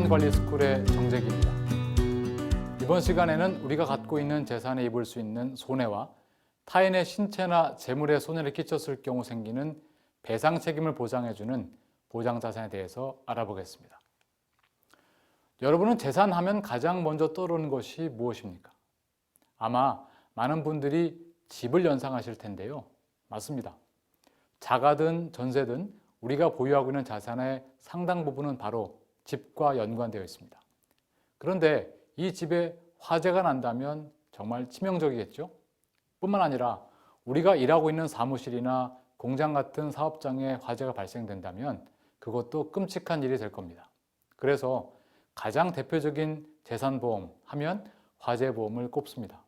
재산관리스쿨의 정재기입니다. 이번 시간에는 우리가 갖고 있는 재산에 입을 수 있는 손해와 타인의 신체나 재물에 손해를 끼쳤을 경우 생기는 배상 책임을 보장해주는 보장자산에 대해서 알아보겠습니다. 여러분은 재산하면 가장 먼저 떠오르는 것이 무엇입니까? 아마 많은 분들이 집을 연상하실 텐데요. 맞습니다. 자가든 전세든 우리가 보유하고 있는 자산의 상당 부분은 바로 집과 연관되어 있습니다. 그런데 이 집에 화재가 난다면 정말 치명적이겠죠? 뿐만 아니라 우리가 일하고 있는 사무실이나 공장 같은 사업장에 화재가 발생된다면 그것도 끔찍한 일이 될 겁니다. 그래서 가장 대표적인 재산보험 하면 화재보험을 꼽습니다.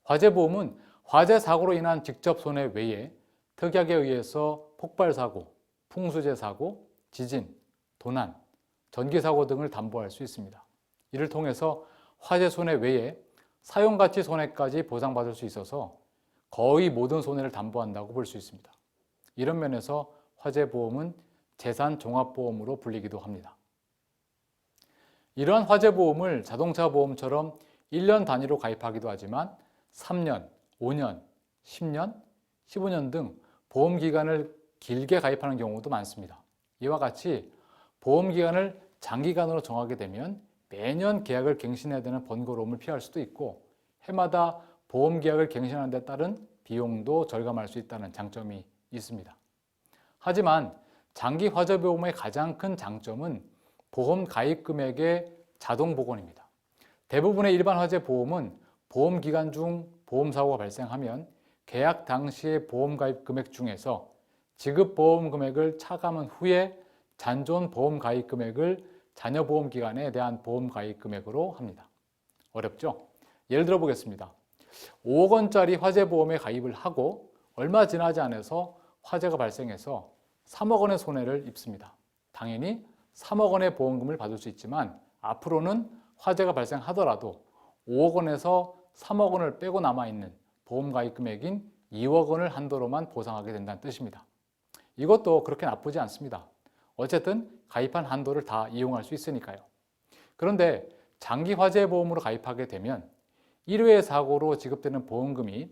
화재보험은 화재 사고로 인한 직접 손해 외에 특약에 의해서 폭발사고, 풍수재 사고, 지진, 도난, 전기사고 등을 담보할 수 있습니다. 이를 통해서 화재 손해 외에 사용가치 손해까지 보상받을 수 있어서 거의 모든 손해를 담보한다고 볼 수 있습니다. 이런 면에서 화재보험은 재산종합보험으로 불리기도 합니다. 이러한 화재보험을 자동차보험처럼 1년 단위로 가입하기도 하지만 3년, 5년, 10년, 15년 등 보험기간을 길게 가입하는 경우도 많습니다. 이와 같이 보험기간을 장기간으로 정하게 되면 매년 계약을 갱신해야 되는 번거로움을 피할 수도 있고 해마다 보험계약을 갱신하는 데 따른 비용도 절감할 수 있다는 장점이 있습니다. 하지만 장기 화재보험의 가장 큰 장점은 보험 가입 금액의 자동 복원입니다. 대부분의 일반 화재보험은 보험기간 중 보험사고가 발생하면 계약 당시의 보험 가입 금액 중에서 지급 보험 금액을 차감한 후에 잔존 보험 가입 금액을 자녀 보험 기간에 대한 보험 가입 금액으로 합니다. 어렵죠? 예를 들어 보겠습니다. 5억 원짜리 화재보험에 가입을 하고 얼마 지나지 않아서 화재가 발생해서 3억 원의 손해를 입습니다. 당연히 3억 원의 보험금을 받을 수 있지만 앞으로는 화재가 발생하더라도 5억 원에서 3억 원을 빼고 남아있는 보험 가입 금액인 2억 원을 한도로만 보상하게 된다는 뜻입니다. 이것도 그렇게 나쁘지 않습니다. 어쨌든 가입한 한도를 다 이용할 수 있으니까요. 그런데 장기 화재보험으로 가입하게 되면 1회의 사고로 지급되는 보험금이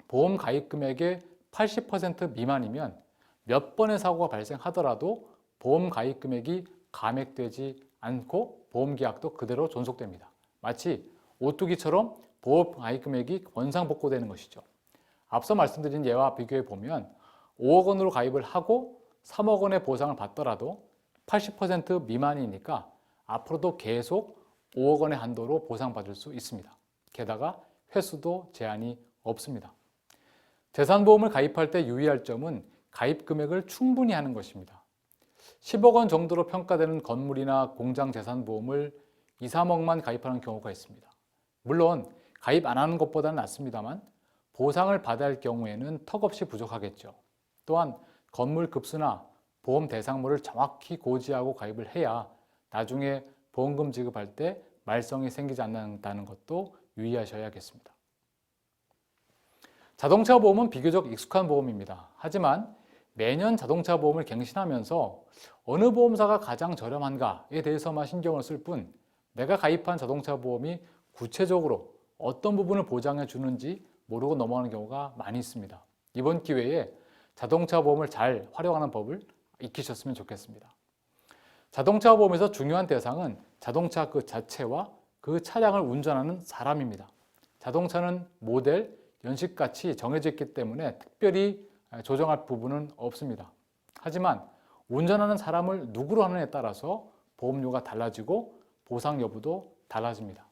보험 가입 금액의 80% 미만이면 몇 번의 사고가 발생하더라도 보험 가입 금액이 감액되지 않고 보험계약도 그대로 존속됩니다. 마치 오뚜기처럼 보험 가입 금액이 원상복구되는 것이죠. 앞서 말씀드린 예와 비교해 보면 5억 원으로 가입을 하고 3억 원의 보상을 받더라도 80% 미만이니까 앞으로도 계속 5억 원의 한도로 보상받을 수 있습니다. 게다가 횟수도 제한이 없습니다. 재산보험을 가입할 때 유의할 점은 가입 금액을 충분히 하는 것입니다. 10억 원 정도로 평가되는 건물이나 공장 재산보험을 2, 3억만 가입하는 경우가 있습니다. 물론 가입 안 하는 것보다는 낫습니다만 보상을 받아야 할 경우에는 턱없이 부족하겠죠. 또한 건물 급수나 보험 대상물을 정확히 고지하고 가입을 해야 나중에 보험금 지급할 때 말썽이 생기지 않는다는 것도 유의하셔야겠습니다. 자동차 보험은 비교적 익숙한 보험입니다. 하지만 매년 자동차 보험을 갱신하면서 어느 보험사가 가장 저렴한가에 대해서만 신경을 쓸 뿐 내가 가입한 자동차 보험이 구체적으로 어떤 부분을 보장해 주는지 모르고 넘어가는 경우가 많이 있습니다. 이번 기회에 자동차 보험을 잘 활용하는 법을 익히셨으면 좋겠습니다. 자동차 보험에서 중요한 대상은 자동차 그 자체와 그 차량을 운전하는 사람입니다. 자동차는 모델, 연식같이 정해져 있기 때문에 특별히 조정할 부분은 없습니다. 하지만 운전하는 사람을 누구로 하느냐에 따라서 보험료가 달라지고 보상 여부도 달라집니다.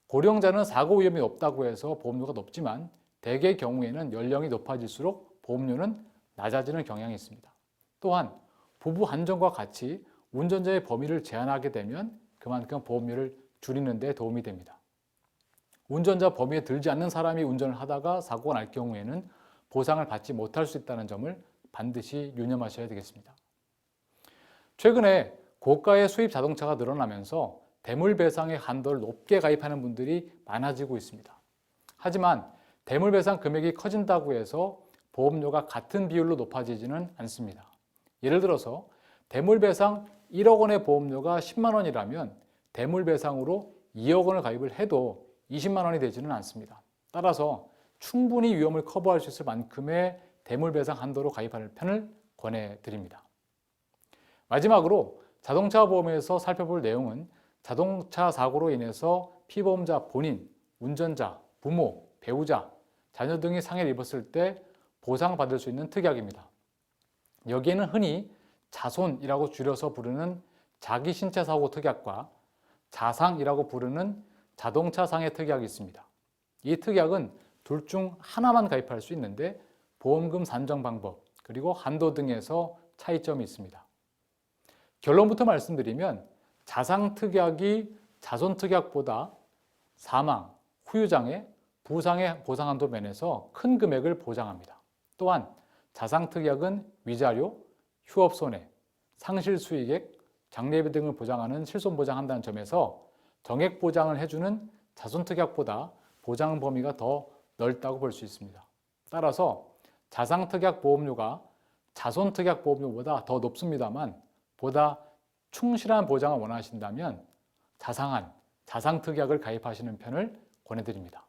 고령자는 사고 위험이 높다고 해서 보험료가 높지만 대개의 경우에는 연령이 높아질수록 보험료는 낮아지는 경향이 있습니다. 또한 부부 한정과 같이 운전자의 범위를 제한하게 되면 그만큼 보험료를 줄이는 데 도움이 됩니다. 운전자 범위에 들지 않는 사람이 운전을 하다가 사고가 날 경우에는 보상을 받지 못할 수 있다는 점을 반드시 유념하셔야 되겠습니다. 최근에 고가의 수입 자동차가 늘어나면서 대물배상의 한도를 높게 가입하는 분들이 많아지고 있습니다. 하지만 대물배상 금액이 커진다고 해서 보험료가 같은 비율로 높아지지는 않습니다. 예를 들어서 대물배상 1억 원의 보험료가 10만 원이라면 대물배상으로 2억 원을 가입을 해도 20만 원이 되지는 않습니다. 따라서 충분히 위험을 커버할 수 있을 만큼의 대물배상 한도로 가입하는 편을 권해드립니다. 마지막으로 자동차 보험에서 살펴볼 내용은 자동차 사고로 인해서 피보험자 본인, 운전자, 부모, 배우자, 자녀 등이 상해를 입었을 때 보상받을 수 있는 특약입니다. 여기에는 흔히 자손이라고 줄여서 부르는 자기신체사고 특약과 자상이라고 부르는 자동차 상해 특약이 있습니다. 이 특약은 둘 중 하나만 가입할 수 있는데 보험금 산정 방법 그리고 한도 등에서 차이점이 있습니다. 결론부터 말씀드리면 자상 특약이 자손 특약보다 사망, 후유장애, 부상의 보상 한도 면에서 큰 금액을 보장합니다. 또한 자상 특약은 위자료, 휴업손해, 상실수익액, 장례비 등을 보장하는 실손보장한다는 점에서 정액 보장을 해주는 자손 특약보다 보장 범위가 더 넓다고 볼 수 있습니다. 따라서 자상 특약 보험료가 자손 특약 보험료보다 더 높습니다만 보다 충실한 보장을 원하신다면 자상한 자상 특약을 가입하시는 편을 권해드립니다.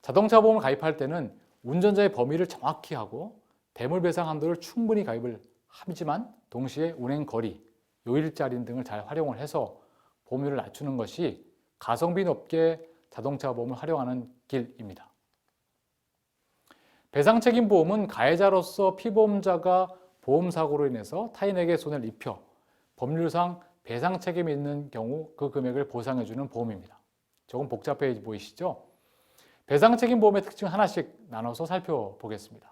자동차 보험을 가입할 때는 운전자의 범위를 정확히 하고 대물배상 한도를 충분히 가입을 하지만 동시에 운행 거리, 요일자리 등을 잘 활용을 해서 보험료를 낮추는 것이 가성비 높게 자동차 보험을 활용하는 길입니다. 배상책임보험은 가해자로서 피보험자가 보험사고로 인해서 타인에게 손해를 입혀 법률상 배상책임이 있는 경우 그 금액을 보상해주는 보험입니다. 조금 복잡해 보이시죠? 배상책임보험의 특징 하나씩 나눠서 살펴보겠습니다.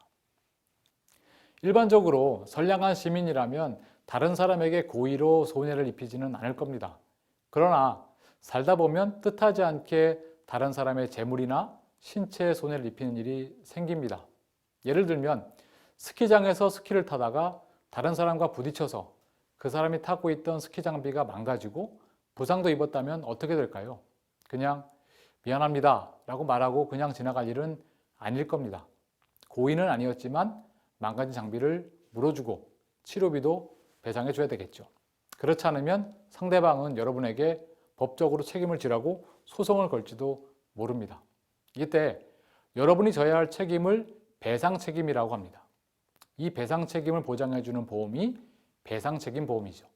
일반적으로 선량한 시민이라면 다른 사람에게 고의로 손해를 입히지는 않을 겁니다. 그러나 살다 보면 뜻하지 않게 다른 사람의 재물이나 신체에 손해를 입히는 일이 생깁니다. 예를 들면 스키장에서 스키를 타다가 다른 사람과 부딪혀서 그 사람이 타고 있던 스키 장비가 망가지고 부상도 입었다면 어떻게 될까요? 그냥 미안합니다 라고 말하고 그냥 지나갈 일은 아닐 겁니다. 고의는 아니었지만 망가진 장비를 물어주고 치료비도 배상해 줘야 되겠죠. 그렇지 않으면 상대방은 여러분에게 법적으로 책임을 지라고 소송을 걸지도 모릅니다. 이때 여러분이 져야 할 책임을 배상 책임이라고 합니다. 이 배상 책임을 보장해 주는 보험이 배상 책임 보험이죠.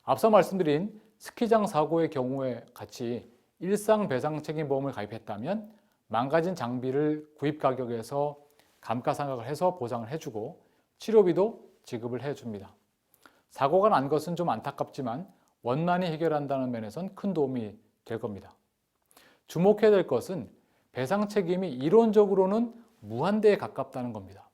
앞서 말씀드린 스키장 사고의 경우에 같이 일상 배상 책임 보험을 가입했다면 망가진 장비를 구입 가격에서 감가상각을 해서 보상을 해주고 치료비도 지급을 해줍니다. 사고가 난 것은 좀 안타깝지만 원만히 해결한다는 면에선 큰 도움이 될 겁니다. 주목해야 될 것은 배상 책임이 이론적으로는 무한대에 가깝다는 겁니다.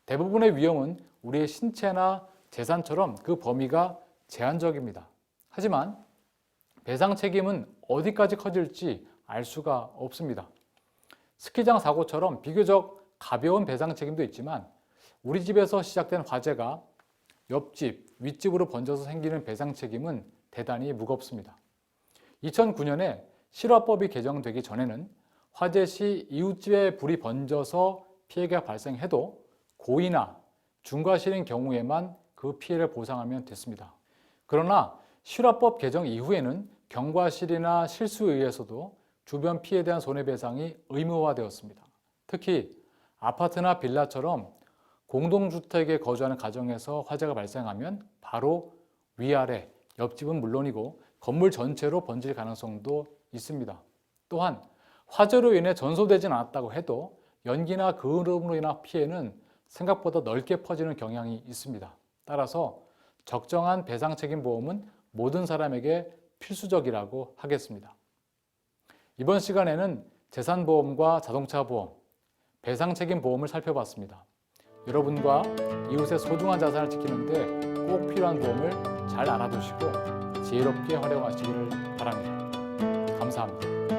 대부분의 위험은 우리의 신체나 재산처럼 그 범위가 제한적입니다. 하지만 배상 책임은 어디까지 커질지 알 수가 없습니다. 스키장 사고처럼 비교적 가벼운 배상 책임도 있지만 우리 집에서 시작된 화재가 옆집, 윗집으로 번져서 생기는 배상 책임은 대단히 무겁습니다. 2009년에 실화법이 개정되기 전에는 화재 시 이웃집에 불이 번져서 피해가 발생해도 고의나 중과실인 경우에만 그 피해를 보상하면 됐습니다. 그러나 실화법 개정 이후에는 경과실이나 실수에 의해서도 주변 피해에 대한 손해배상이 의무화되었습니다. 특히 아파트나 빌라처럼 공동주택에 거주하는 가정에서 화재가 발생하면 바로 위아래, 옆집은 물론이고 건물 전체로 번질 가능성도 있습니다. 또한 화재로 인해 전소되진 않았다고 해도 연기나 그음으로 인한 피해는 생각보다 넓게 퍼지는 경향이 있습니다. 따라서 적정한 배상 책임 보험은 모든 사람에게 필수적이라고 하겠습니다. 이번 시간에는 재산보험과 자동차 보험, 배상 책임 보험을 살펴봤습니다. 여러분과 이웃의 소중한 자산을 지키는데 꼭 필요한 보험을 잘 알아두시고 지혜롭게 활용하시기를 바랍니다. 감사합니다.